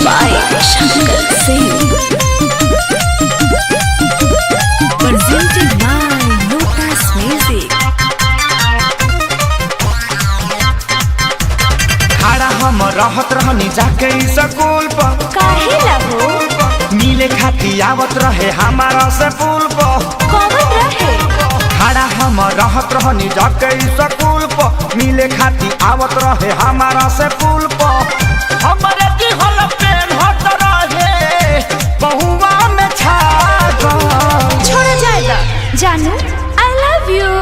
by Shankar Singh. Presented by Lotus Music. खड़ा हम रहत रहनी जाके स्कूल पर काहे लगो मिले खाती आवत रहे हमारा से पुल पर कौन रहे खड़ा हम रहत रहनी जाके स्कूल पर मिले खाती आवत रहे हमारा से पुल पर हमारे की हल पेन हट रहे बहुआ में छा गई। छोड़ा जाएगा जानू I love you.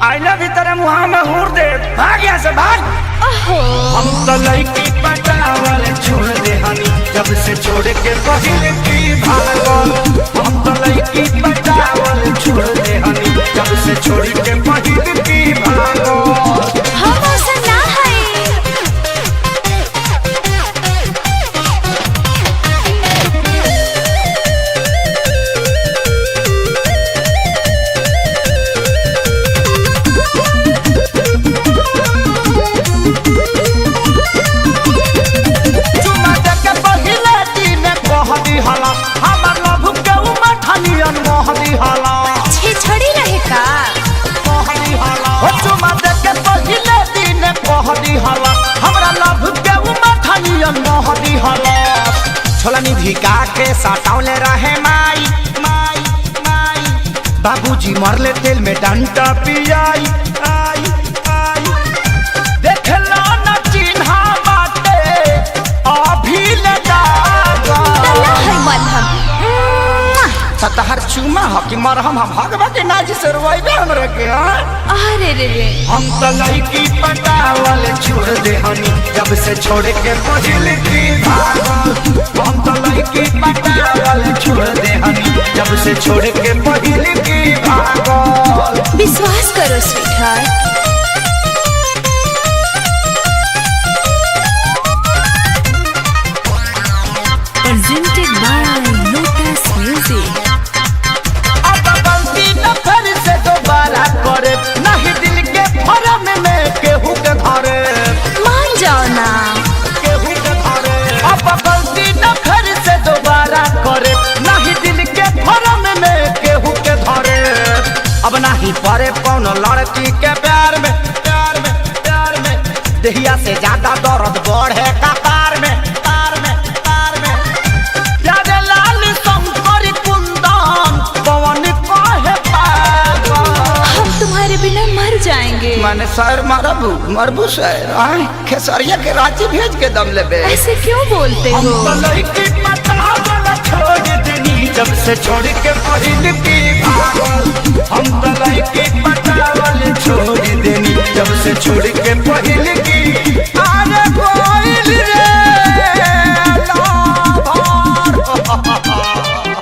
I love you तेरे मुँह में हुर दे भाग यहाँ से भाग। ओहो हम तो लड़की पटावल छोड़ दे हनी जब से छोड़ के पहले की भागल। हम तो लड़की पटावल छोड़ दे हनी जब से छोड़ के पहले की भागल। हम ऐसा ना है चुमा दे के पहले दिन कहदी हला हमर लभ के उमर ठनियन मोहदी हला छड़ी रहे का कहदी हला हो चुमा दे के पहले दिन कहदी हला हमरा लभ के उमर ठनियन मोहदी हला छोला निधि का के सटावले रहे माई माई माई बाबूजी मरले तेल में डंटा पियाई आई आई देखला न चिन्हा बाटे अभी ले जागा तला है मलहम सतहर चुमा ह कि मरहम हम भगवा के नाज से रोइबे हमरे के हां अरे रे रे हम तो लड़की पटावल छोड़ दे हनी जब से छोड़ के पहले की भागल। हम तो लड़की पटावल छोड़ दे हनी जब से छोड़ के पहले की भागल। विश्वास करो sweetheart presented by Lotus Music. अब गलती न फिर से दोबारा करे नहीं दिल के भरम में केहू के धरे मान जाओ ना केहू के धरे अब गलती न फिर से दोबारा करे नहीं दिल के भरम में केहू के धरे अब नहीं पड़े कौन लड़की के प्यार में प्यार में प्यार में देहिया से ज्यादा दर्द बढ़े कतार में तार में तार में याद लाल शंकर कुंदन पवन कहे पागल। हम तुम्हारे बिना मर जाएंगे मैंने सर मरबू मरबू सर आए खेसरिया के रांची भेज के दम लेबे ऐसे क्यों बोलते हम हो तो लड़की पटावल छोड़ देनी जब से छोड़ के पहले की भागल। हम तो लड़की पटावल छोड़ देनी जब से छोड़ के पहले की अरे कोइल रे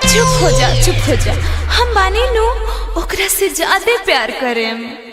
चुप हो जा हम मानी नु ओकरा से ज्यादा प्यार करें